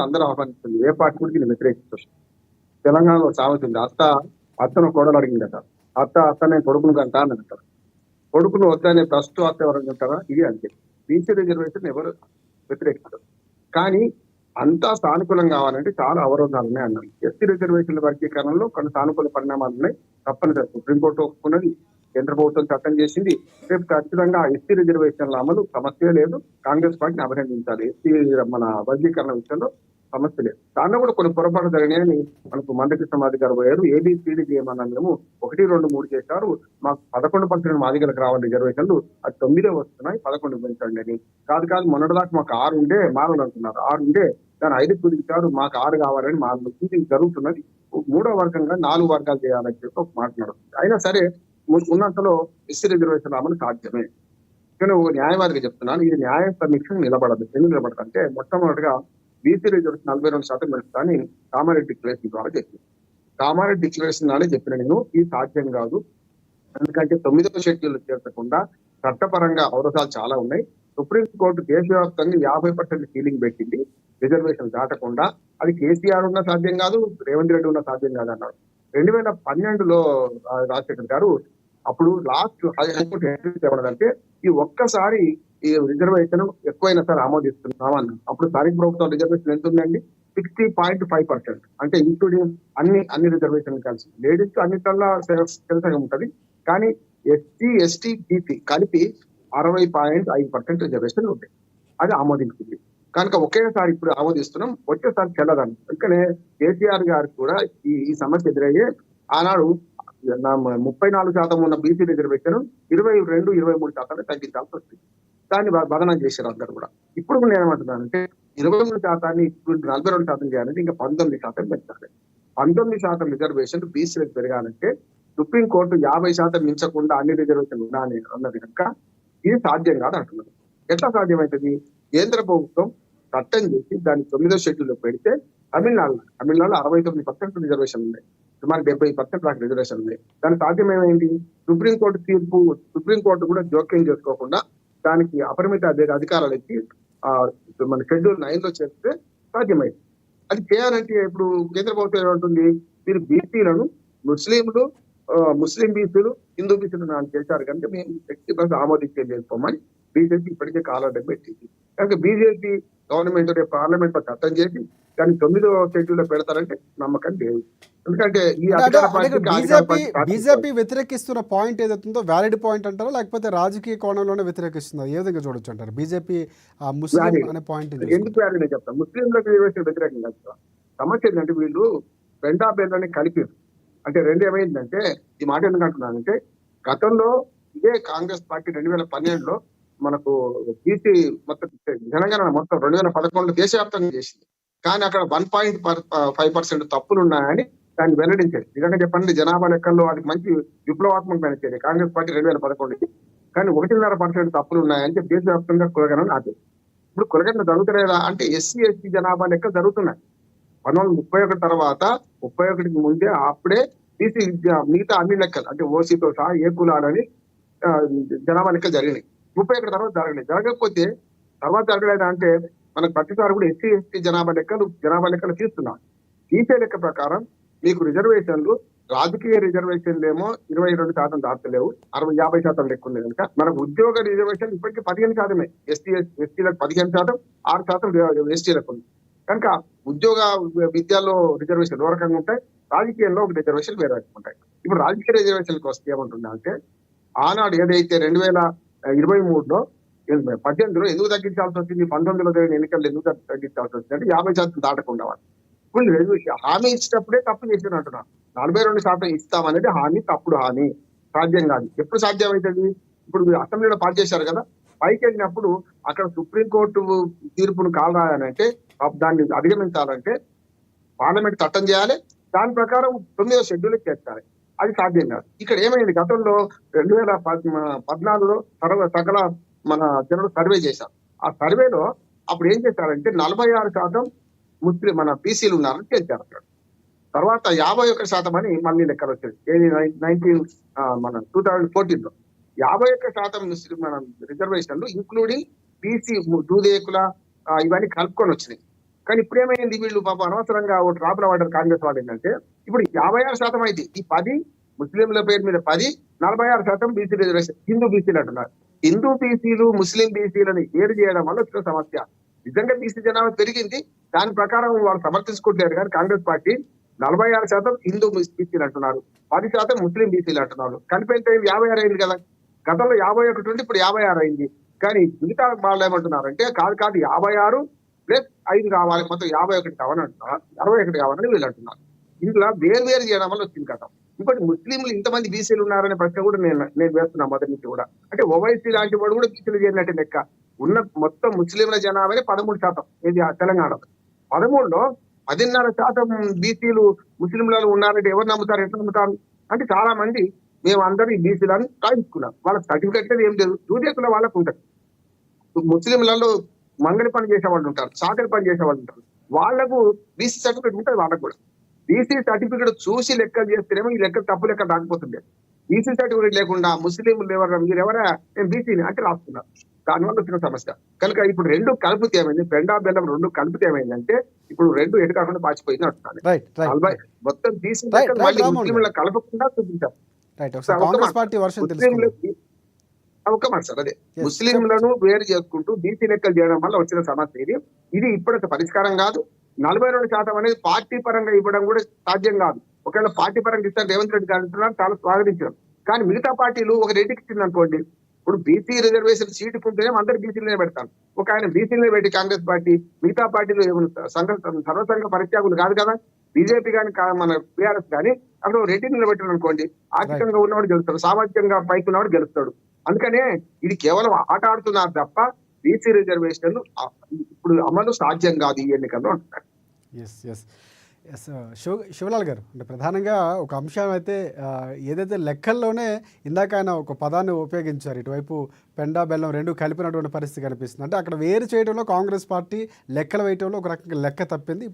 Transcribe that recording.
అందరూ ఆహ్వానిస్తుంది. ఏ పార్టీ కూడా దీన్ని వ్యతిరేకిస్తారు. తెలంగాణలో సామెత ఉంది, అత్తను కోడలు అడిగిందట, అత్తనే కొడుకును కంట అని అంటారు. కొడుకును వద్దనే ఫస్ట్ అత్త ఎవరైనా అంటారా? ఇది అంతే. బీసీ రిజర్వేషన్ ఎవరు వ్యతిరేకిస్తారు. కానీ అంతా సానుకూలం కావాలంటే చాలా అవరోధాలు ఉన్నాయి అన్నారు. ఎస్సీ రిజర్వేషన్ల వర్గీకరణలో కొన్ని సానుకూల పరిణామాలు ఉన్నాయి. తప్పనిసరి సుప్రీంకోర్టు ఒప్పుకున్నది, కేంద్ర ప్రభుత్వం చట్టం చేసింది. రేపు ఖచ్చితంగా ఎస్సీ రిజర్వేషన్ల అమలు సమస్య లేదు. కాంగ్రెస్ పార్టీని అభినందించాలి. ఎస్సీ మన వర్గీకరణ విషయంలో సమస్య లేదు. దాంట్లో కూడా కొన్ని పొరపాటు జరిగినాయని మనకు మందకృష్ణ మాది గారు పోయారు. ఏబిసిడి చేయమన్నా మేము 1, 2, 3 చేశారు. మాకు 11% మాదిగలకు రావాలి రిజర్వేషన్లు, అది 9 వస్తున్నాయి, 11 పెంచండి అని. కాదు మొన్నటిదాకా మాకు 6 ఉండే మారాలంటున్నారు. 6 ఉండే దాని 5 కుదిరిచారు, మాకు 6 కావాలని ఇది జరుగుతున్నది. 3వ వర్గంగా 4 వర్గాలు చేయాలని చెప్పి ఒక మాట్లాడుతుంది. అయినా సరే ఉన్నంతలో ఎస్సీ రిజర్వేషన్ అమలు సాధ్యమే. నేను న్యాయవాదిగా చెప్తున్నాను, ఇది న్యాయ సమీక్ష నిలబడదు. ఎందుకు నిలబడదు అంటే, మొట్టమొదటిగా బీసీ రిజర్వేషన్ 42% పెంచుతాని కామారెడ్డి డిక్లరేషన్ ద్వారా చెప్పింది. కామారెడ్డి డిక్లరేషన్ నాడే చెప్పిన నేను, ఇది సాధ్యం కాదు. ఎందుకంటే 9వ షెడ్యూల్ చేర్చకుండా చట్టపరంగా అవరోధాలు చాలా ఉన్నాయి. సుప్రీంకోర్టు దేశవ్యాప్తంగా 50% సీలింగ్ పెట్టింది రిజర్వేషన్ దాటకుండా. అది కేసీఆర్ ఉన్న సాధ్యం కాదు, రేవంత్ రెడ్డి ఉన్న సాధ్యం కాదు అన్నారు. 2012లో రాజశేఖర్ గారు అప్పుడు లాస్ట్ హైకోర్టు ఏమన్నదంటే, ఈ ఒక్కసారి ఈ రిజర్వేషన్ ఎక్కువైనా సరే ఆమోదిస్తున్నాం అన్నారు. అప్పుడు స్థానిక ప్రభుత్వం రిజర్వేషన్ ఎంత ఉందండి? 60.5%. అంటే ఇంక్లూడింగ్ అన్ని రిజర్వేషన్ కలిసి. లేడీస్ కి అన్నిట్లా తెలుసగా ఉంటది. కానీ ఎస్సీ, ఎస్టీ, బీసీ కలిపి 60.5% రిజర్వేషన్ ఉంటాయి. అది ఆమోదించింది. కనుక ఒకేసారి ఇప్పుడు ఆమోదిస్తున్నాం, వచ్చేసారి చెల్లదని. అందుకనే కేసీఆర్ గారికి కూడా ఈ సమస్య ఎదురయ్యే ఆనాడు 34% ఉన్న బీసీ రిజర్వేషన్ 22, 23% తగ్గించాల్సి వస్తుంది. దాన్ని బదనం చేశారు అందరు కూడా. ఇప్పుడు నేను ఏమంటున్నానంటే, 23% ఇప్పుడు 42% చేయాలంటే ఇంకా 19% పెంచాలి. 19% రిజర్వేషన్ బీసీలకు పెరగాలంటే సుప్రీంకోర్టు 50% మించకుండా అన్ని రిజర్వేషన్లు ఉండాలి అన్నది కనుక ఇది సాధ్యం కాదు అంటున్నారు. ఎట్లా సాధ్యమవుతుంది? కేంద్ర ప్రభుత్వం చట్టం చేసి దాన్ని 9వ షెడ్యూల్లో పెడితే తమిళనాడులో 69% రిజర్వేషన్ ఉన్నాయి, సుమారు 70% దాకా రిజర్వేషన్ ఉన్నాయి. దాని సాధ్యమేమైంది? సుప్రీంకోర్టు కూడా జోక్యం చేసుకోకుండా దానికి అపరిమిత అధికారాలు ఇచ్చి మన షెడ్యూల్ 9లో చేస్తే సాధ్యమైంది. అది చేయాలంటే ఇప్పుడు కేంద్ర ప్రభుత్వం ఏమంటుంది, మీరు బీసీలను ముస్లిం బీసీలు, హిందూ బీసీలు చేశారు కనుక మేము 60% ఆమోదించేది చేసుకోమని బీజేపీ ఇప్పటికే కాలం పెట్టింది. కనుక బీజేపీ గవర్నమెంట్ రేపు పార్లమెంట్ లో చట్టం చేసి దాన్ని 9వ షెడ్యూల్లో పెడతారంటే నమ్మకం లేదు. ఎందుకంటే బీజేపీ వ్యతిరేకిస్తున్న పాయింట్ ఏదైతుందో వ్యాలిడ్ పాయింట్ అంటారా, లేకపోతే రాజకీయ కోణంలోనే వ్యతిరేకిస్తుందా? ఏ విధంగా చూడొచ్చు అంటారు బీజేపీ ముస్లిం అనే పాయింట్? ఎందుకు వ్యాలిడ్ నేను చెప్తాను. ముస్లింలకు వ్యతిరేకంగా సమస్య ఏంటంటే, వీళ్ళు బెండాబేళ్ళని కలిపారు. అంటే రెండు ఏమైందంటే, ఈ మాట ఎందుకు అంటున్నానంటే, గతంలో ఇదే కాంగ్రెస్ పార్టీ 2012లో మనకు బీసీ మొత్తం జనగణన మొత్తం 2011లో దేశవ్యాప్తంగా చేసింది. కానీ అక్కడ 1.5% తప్పులు ఉన్నాయని దాన్ని వెల్లడించారు. నిజంగా చెప్పండి, జనాభా లెక్కల్లో వాటికి మంచి విప్లవాత్మకమైన చర్య కాంగ్రెస్ పార్టీ 2011కి. కానీ 1.5% తప్పులు ఉన్నాయని చెప్పి దేశవ్యాప్తంగా కులగణన ఆపేది. ఇప్పుడు కులగణన జరుగుతలేదా అంటే, ఎస్సీ ఎస్టీ జనాభా లెక్క జరుగుతున్నాయి. 1931 తర్వాత 31కి ముందే అప్పుడే బీసీ మిగతా అన్ని లెక్కలు అంటే ఓసీతో సహా ఏ కులాలని జనాభా లెక్కలు జరిగినాయి. 31 తర్వాత జరగలేదు. జరగకపోతే తర్వాత జరగలేదు అంటే మనకు ప్రతిసారి కూడా ఎస్సీ ఎస్టీ జనాభా లెక్కలు తీస్తున్నాం. తీసే లెక్క ప్రకారం మీకు రిజర్వేషన్లు, రాజకీయ రిజర్వేషన్లు ఏమో 22% దాటలేవు, 50% లెక్క ఉంది కనుక మనకు ఉద్యోగ రిజర్వేషన్ ఇప్పటికీ 15%. ఎస్టీలకు 15%, 6% ఎస్టీలకు ఉంది. కనుక ఉద్యోగ విద్యలో రిజర్వేషన్ ఏ రకంగా ఉంటాయి, రాజకీయంలో ఒక రిజర్వేషన్ వేరే రకంగా ఉంటాయి. ఇప్పుడు రాజకీయ రిజర్వేషన్కి వస్తే ఏమంటుందా అంటే, ఆనాడు ఏదైతే 2023లో 18లో ఎందుకు తగ్గించాల్సి వచ్చింది, 19లో జరిగిన ఎన్నికల్లో ఎందుకు తగ్గించాల్సి వచ్చింది అంటే 50% దాటకుండా వాళ్ళు ఇప్పుడు హామీ ఇచ్చినప్పుడే తప్పు చేసిన అంటున్నారు. 42% ఇస్తామనేది హామీ, తప్పుడు హామీ, సాధ్యం కాదు. ఎప్పుడు సాధ్యం అవుతుంది? ఇప్పుడు అసెంబ్లీలో పాస్ చేశారు కదా, పైకి వెళ్ళినప్పుడు అక్కడ సుప్రీంకోర్టు తీర్పును కాలరాయాలంటే, దాన్ని అధిగమించాలంటే పార్లమెంట్ చట్టం చేయాలి, దాని ప్రకారం 9వ షెడ్యూల్ చేర్చాలి. అది సాధ్యం కాదు. ఇక్కడ ఏమైంది, గతంలో 2014లో సకల మన జనులు సర్వే చేశారు. ఆ సర్వేలో అప్పుడు ఏం చేశారంటే 46% ముస్లిం మన బీసీలు ఉన్నారని చేశారు. అక్కడ తర్వాత 51% అని మళ్ళీ లెక్కలు వచ్చేది. 2014లో 51% ముస్లిం మన రిజర్వేషన్లు ఇంక్లూడింగ్ బీసీ దూదేకుల ఇవన్నీ కలుపుకొని వచ్చినాయి. కానీ ఇప్పుడు ఏమైంది, వీళ్ళు పాపం అనవసరంగా ఓ ట్రాప్ లో పడ్డారు కాంగ్రెస్ వాళ్ళు. ఏంటంటే ఇప్పుడు 56% అయింది. ఈ 10 ముస్లింల పేరు మీద 10, 46% బీసీ రిజర్వేషన్, హిందూ బీసీలు అంటున్నారు. హిందూ బీసీలు ముస్లిం బీసీలను ఏరు చేయడం వల్ల వచ్చిన సమస్య. నిజంగా బీసీ జనాభా పెరిగింది, దాని ప్రకారం వాళ్ళు సమర్థించుకుంటారు. కానీ కాంగ్రెస్ పార్టీ 46% హిందూ బీసీలు అంటున్నారు, 10% ముస్లిం బీసీలు అంటున్నారు. కలిపి ఎంత అయింది? 56 అయింది కదా. గతంలో 51 ఉంటే ఇప్పుడు 56 అయింది. కానీ మిగతా వాళ్ళు ఏమంటున్నారు అంటే కాదు 56 ప్లస్ 5 కావాలి, మొత్తం 51 కావాలని అంటున్నారు, 61 కావాలని వీళ్ళు అంటున్నారు. ఇందులో వేరు చేయడం వల్ల వచ్చింది కదా. ఇంకోటి, ముస్లింలు ఇంతమంది బీసీలు ఉన్నారనే ప్రశ్న కూడా నేను వేస్తున్నా మొదటి నుంచి కూడా. అంటే ఓవైసీ లాంటి వాడు కూడా బీసీలు చేరినట్టు లెక్క. ఉన్న మొత్తం ముస్లింల జనాభానే 13%. ఇది తెలంగాణలో 13లో 10.5% బీసీలు ముస్లింలలో ఉన్నారంటే ఎవరు నమ్ముతారు? ఎట్లా నమ్ముతారు? అంటే చాలా మంది మేము అందరూ ఈ బీసీలను రాయించుకున్నాం, వాళ్ళ సర్టిఫికెట్ ఏం లేదు, దూదేకుల వాళ్ళకు ఉంటుంది. ముస్లింలలో మంగళి పని చేసే వాళ్ళు ఉంటారు, చాకరి పని చేసే వాళ్ళు ఉంటారు, వాళ్ళకు బీసీ సర్టిఫికేట్ ఉంటుంది. వాళ్ళకు కూడా బీసీ సర్టిఫికేట్ చూసి లెక్కలు చేస్తేనేమో ఈ లెక్క తప్పు లెక్క రాకపోతుండే. బీసీ సర్టిఫికేట్ లేకుండా ముస్లింలు మీరు ఎవరా నేను బీసీని అంటే రాస్తున్నారు. దానివల్ల వచ్చిన సమస్య. కనుక ఇప్పుడు రెండు కలిపితే ఏమైంది, పెండా బెల్లం రెండు కలిపితే ఏమైందంటే ఇప్పుడు రెండు ఎటు కాకుండా పాచిపోయింది అంటున్నాను. రైట్ రైట్ 40 మొత్తం బీసీ Right, మళ్ళీ Ramon. ముస్లింల కలపకుండా చూపించారు. రైట్. ఒకసారి కాంగ్రెస్ పార్టీ వర్షన్ తెలుసుకుందాం. ముస్లింలకి ఒక మాట సార్, అదే Yes, ముస్లింలను వేరు చేసుకుంటూ బీసీ లెక్కలు చేయడం వల్ల వచ్చిన సమస్య ఇది. ఇది ఇప్పటికి పరిష్కారం కాదు. 42% అనేది పార్టీ పరంగా ఇవ్వడం కూడా సాధ్యం కాదు. ఒకవేళ పార్టీ పరంగా ఇస్తే రేవంత్ రెడ్డి గారు అంటున్నారు, చాలా స్వాగతించడం. కానీ మిగతా పార్టీలు ఒక రేటుకి ఇచ్చింది అనుకోండి, ఇప్పుడు బీసీ రిజర్వేషన్ సీటు ఉంటేనే అందరు బీసీలనే పెడతాను. ఒక ఆయన బీసీలనే పెట్టి కాంగ్రెస్ పార్టీ, మిగతా పార్టీలు సర్వసంఘ పరిత్యాగులు కాదు కదా. బీజేపీ కానీ మన బీఆర్ఎస్ కానీ అక్కడ రెడ్డి నిలబెట్టారు అనుకోండి, ఆర్థికంగా ఉన్నవాడు గెలుస్తాడు, సామాజికంగా పైకి ఉన్నవాడు గెలుస్తాడు. అందుకనే ఇది కేవలం ఆట ఆడుతున్నారు తప్ప బీసీ రిజర్వేషన్లు ఇప్పుడు అమలు సాధ్యం కాదు ఈ ఎన్నికల్లో అంటున్నారు. ఎస్ ఎస్ ఎస్ శివలాల్ గారు, అంటే ప్రధానంగా ఒక అంశం అయితే ఏదైతే లెక్కల్లోనే ఇందాక ఆయన ఒక పదాన్ని ఉపయోగించారు, ఇటువైపు పెండా బెల్లం రెండు కలిపినటువంటి పరిస్థితి కనిపిస్తుంది. అంటే అక్కడ వేరు చేయడంలో కాంగ్రెస్ పార్టీ లెక్కలు వేయడంలో ఒక రకంగా లెక్క తప్పింది.